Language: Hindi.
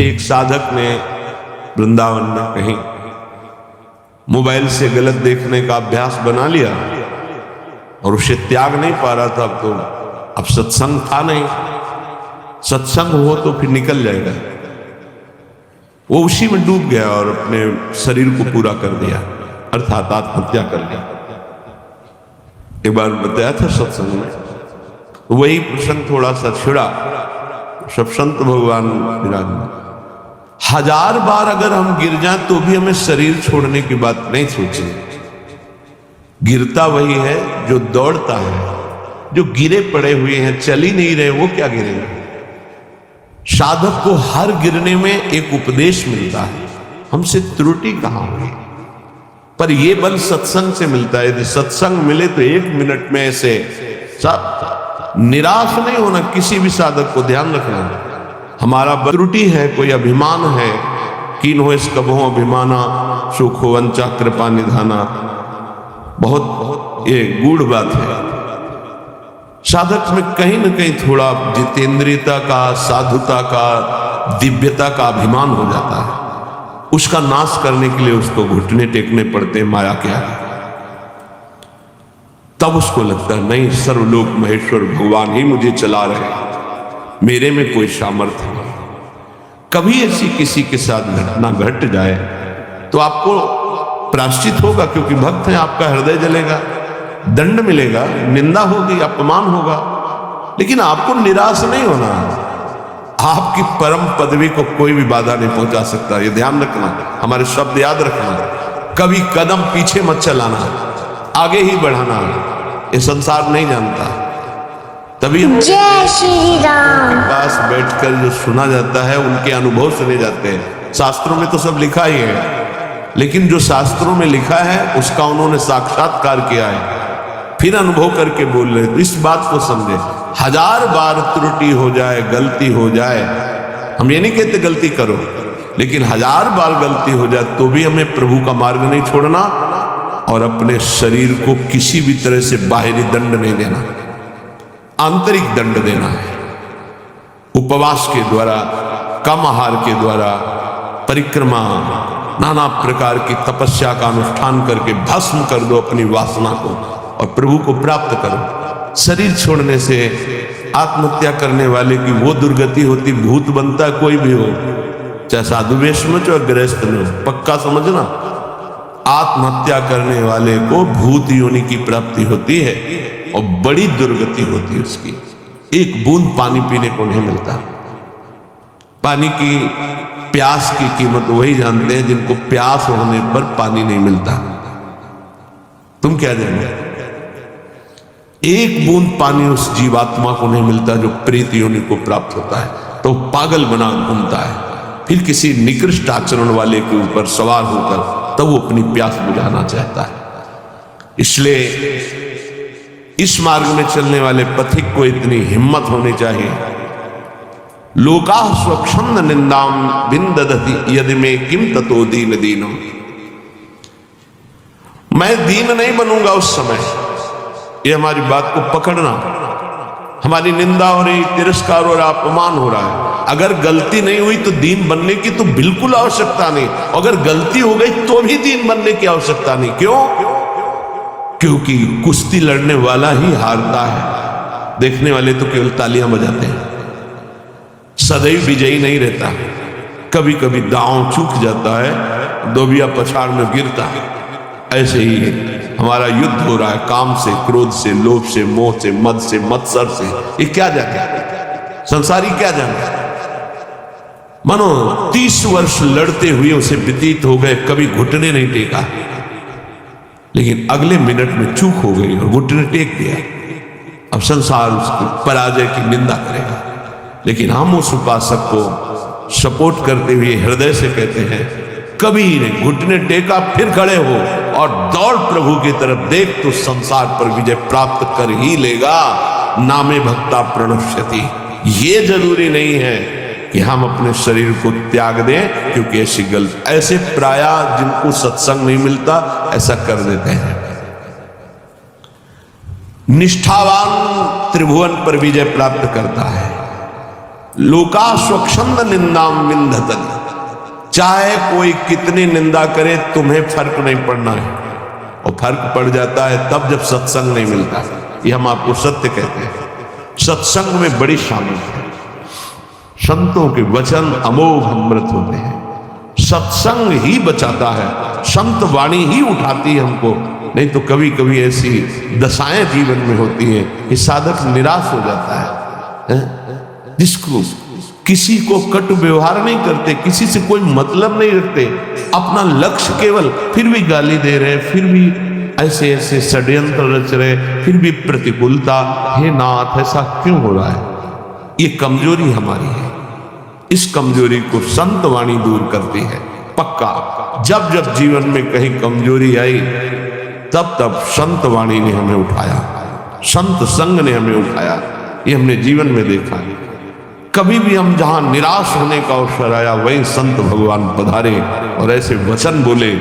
एक साधक ने वृंदावन में कहीं मोबाइल से गलत देखने का अभ्यास बना लिया और उसे त्याग नहीं पा रहा था। अब सत्संग था नहीं, सत्संग हो तो फिर निकल जाएगा। वो उसी में डूब गया और अपने शरीर को पूरा कर दिया, अर्थात आत्महत्या कर लिया। एक बार बताया था सत्संग में, वही प्रसंग थोड़ा सा छिड़ा। सब संत भगवान विराजमान, 1000 बार अगर हम गिर जाएं तो भी हमें शरीर छोड़ने की बात नहीं सोचनी। गिरता वही है जो दौड़ता है, जो गिरे पड़े हुए हैं, चल ही नहीं रहे, वो क्या गिरेंगे। साधक को हर गिरने में एक उपदेश मिलता है, हमसे त्रुटि कहां हुई। पर यह बल सत्संग से मिलता है। यदि सत्संग मिले तो 1 मिनट में ऐसे सब निराश नहीं होना। किसी भी साधक को ध्यान रखना, हमारा त्रुटि है, कोई अभिमान है, कीन हो इस कबहो अभिमाना, सुख हो वंचा कृपा निधाना। बहुत ये गूढ़ बात है। साधक में कहीं न कहीं थोड़ा जितेंद्रियता का, साधुता का, दिव्यता का अभिमान हो जाता है। उसका नाश करने के लिए उसको घुटने टेकने पड़ते, माया के आगे। तब उसको लगता है नहीं, सर्वलोक महेश्वर भगवान ही मुझे चला रहे, मेरे में कोई सामर्थ्य नहीं। कभी ऐसी किसी के साथ घटना घट जाए तो आपको प्रायश्चित होगा, क्योंकि भक्त है, आपका हृदय जलेगा, दंड मिलेगा, निंदा होगी, अपमान होगा, लेकिन आपको निराश नहीं होना। आपकी परम पदवी को कोई भी बाधा नहीं पहुंचा सकता। ये ध्यान रखना, हमारे शब्द याद रखना। कभी कदम पीछे मत चलाना, आगे ही बढ़ाना। ये संसार नहीं जानता। तभी हम जय श्री राम के पास बैठकर जो सुना जाता है उनके अनुभव सुने जाते हैं। शास्त्रों में तो सब लिखा ही है, लेकिन जो शास्त्रों में लिखा है उसका उन्होंने साक्षात्कार किया है, फिर अनुभव करके बोल रहे। तो इस बात को समझे, 1000 बार त्रुटि हो जाए, गलती हो जाए, हम ये नहीं कहते गलती करो, लेकिन 1000 बार गलती हो जाए तो भी हमें प्रभु का मार्ग नहीं छोड़ना और अपने शरीर को किसी भी तरह से बाहरी दंड नहीं देना, आंतरिक दंड देना है। उपवास के द्वारा, कम आहार के द्वारा, परिक्रमा, नाना प्रकार की तपस्या का अनुष्ठान करके भस्म कर दो अपनी वासना को और प्रभु को प्राप्त करो। शरीर छोड़ने से आत्महत्या करने वाले की वो दुर्गति होती, भूत बनता कोई भी हो, चाहे साधु वेश में चाहे गृहस्थ में हो। पक्का समझना, आत्महत्या करने वाले को भूत योनि की प्राप्ति होती है और बड़ी दुर्गति होती है उसकी। एक बूंद पानी पीने को नहीं मिलता। पानी की प्यास की कीमत वही जानते हैं जिनको प्यास होने पर पानी नहीं मिलता। तुम क्या जानते? एक बूंद पानी उस जीवात्मा को नहीं मिलता जो प्रेत योनि को प्राप्त होता है, तो पागल बना घूमता है। फिर किसी निकृष्ट आचरण वाले के ऊपर सवार होकर तब वो अपनी प्यास बुझाना चाहता है। इसलिए इस मार्ग में चलने वाले पथिक को इतनी हिम्मत होनी चाहिए। लोका स्वच्छंद निंदाम बिंददति यदि में किम ततो दीन दीनो। मैं दीन नहीं बनूंगा उस समय। ये हमारी बात को पकड़ना। हमारी निंदा हो रही, तिरस्कार हो रहा, अपमान हो रहा है। अगर गलती नहीं हुई तो दीन बनने की तो बिल्कुल आवश्यकता नहीं। अगर गलती हो गई तो भी दीन बनने की आवश्यकता नहीं। क्यों? क्योंकि कुश्ती लड़ने वाला ही हारता है, देखने वाले तो केवल तालियां बजाते हैं। सदैव विजयी नहीं रहता, कभी कभी दांव चूक जाता है, दोबिया पछाड़ में गिरता है। ऐसे ही हमारा युद्ध हो रहा है काम से, क्रोध से, लोभ से, मोह से, मद से, मत्सर से। ये क्या जाने, संसारी क्या जाने। मानो 30 वर्ष लड़ते हुए उसे व्यतीत हो गए, कभी घुटने नहीं टेका, लेकिन अगले मिनट में चूक हो गई और घुटने टेक दिया। अब संसार उसकी पराजय की निंदा करेगा, लेकिन हम उस उपासक को सपोर्ट करते हुए हृदय से कहते हैं, कभी नहीं, घुटने टेका, फिर खड़े हो और दौड़ प्रभु की तरफ। देख तो संसार पर विजय प्राप्त कर ही लेगा। नामे भक्ता प्रणश्यति। ये जरूरी नहीं है कि हम अपने शरीर को त्याग दें, क्योंकि ऐसी गलत, ऐसे प्राय जिनको सत्संग नहीं मिलता ऐसा कर देते हैं। निष्ठावान त्रिभुवन पर विजय प्राप्त करता है। लोका स्वच्छंद निंदाम विंधतन, चाहे कोई कितनी निंदा करे तुम्हें फर्क नहीं पड़ना है। और फर्क पड़ जाता है तब जब सत्संग नहीं मिलता। ये हम आपको सत्य कहते हैं। सत्संग में बड़ी शामिल है। संतों के वचन अमोघ अमृत होते हैं। सत्संग ही बचाता है, संत वाणी ही उठाती है हमको। नहीं तो कभी कभी ऐसी दशाएं जीवन में होती हैं कि साधक निराश हो जाता है। जिसको किसी को कटु व्यवहार नहीं करते, किसी से कोई मतलब नहीं रखते, अपना लक्ष्य केवल, फिर भी गाली दे रहे, फिर भी ऐसे ऐसे षड्यंत्र रच रहे, फिर भी प्रतिकूलता। हे नाथ, ऐसा क्यों हो रहा है? ये कमजोरी हमारी है। इस कमजोरी को संत वाणी दूर करती है। पक्का जब जब जीवन में कहीं कमजोरी आई तब तब संत वाणी ने हमें उठाया, संत संग ने हमें उठाया। ये हमने जीवन में देखा। कभी भी हम जहां निराश होने का अवसर आया वहीं संत भगवान पधारे और ऐसे वचन बोले